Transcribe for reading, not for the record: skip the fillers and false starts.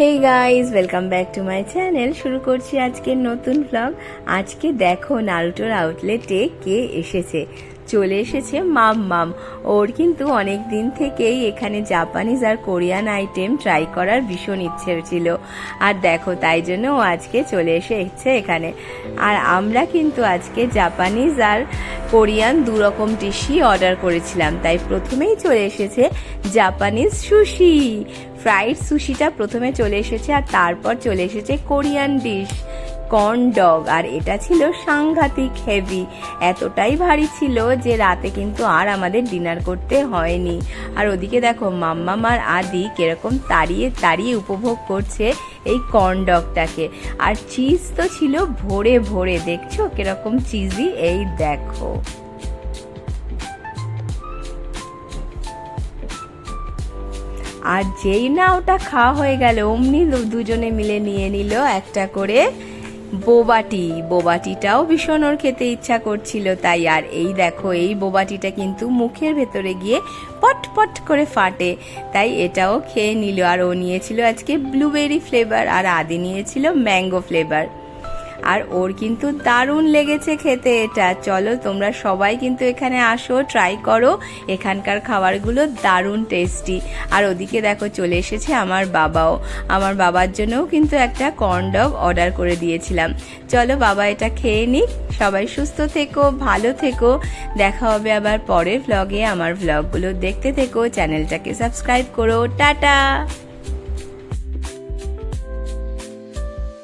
Hey guys, welcome back to my channel. শুরু করছি আজকের নতুন ব্লগ। আজকে দেখো নারুটোর আউটলেটে কে এসেছে। চলে এসেছে মাম। ওর কিন্তু অনেক দিন থেকেই এখানে জাপানিজ আর কোরিয়ান আইটেম ট্রাই করার ভীষণ ইচ্ছে ছিল, আর দেখো তাই জন্য ও আজকে চলে এসেছে এখানে। আর আমরা কিন্তু আজকে জাপানিজ আর কোরিয়ান দু রকম ডিশই অর্ডার করেছিলাম, তাই প্রথমেই চলে এসেছে জাপানিজ সুশি। ফ্রাইড সুশিটা প্রথমে চলে এসেছে, আর তারপর চলে এসেছে কোরিয়ান ডিশ কর্ন ডগ। আর এটা ছিল সাংঘাতিক হেভি, এতটাই ভারী ছিল যে রাতে কিন্তু আর আমাদের ডিনার করতে হয়নি। আর ওদিকে দেখো মাম্মাম আর আদি কিরকম তাড়িয়ে তাড়িয়ে উপভোগ করছে এই কর্ন ডগটাকে। আর চিজ তো ছিল ভরে ভরে, দেখছো কিরকম চিজি, এই দেখো। আর যেই না ওটা খাওয়া হয়ে গেল, অমনি দুজনে মিলে নিয়ে নিল একটা করে বোবাটিটাও ভীষণ ওর খেতে ইচ্ছা করছিল তাই। আর এই দেখো, এই বোবাটিটা কিন্তু মুখের ভেতরে গিয়ে পট করে ফাটে, তাই এটাও খেয়ে নিল। আর ও নিয়েছিল আজকে ব্লুবেরি ফ্লেভার, আর আদি নিয়েছিল ম্যাঙ্গো ফ্লেভার। আর ওর কিন্তু দারুণ লেগেছে খেতে এটা। চলো তোমরা সবাই কিন্তু এখানে আসো, ট্রাই করো, এখানকার খাবারগুলো দারুণ টেস্টি। আর ওদিকে দেখো চলে এসেছে আমার বাবাও। আমার বাবার জন্যও কিন্তু একটা কর্ন ডগ অর্ডার করে দিয়েছিলাম। চলো বাবা এটা খেয়ে নিক। সবাই সুস্থ থেকো, ভালো থেকো। দেখা হবে আবার পরের ভ্লগে। আমার ভ্লগগুলো দেখতে থেকো, চ্যানেলটাকে সাবস্ক্রাইব করো। টাটা।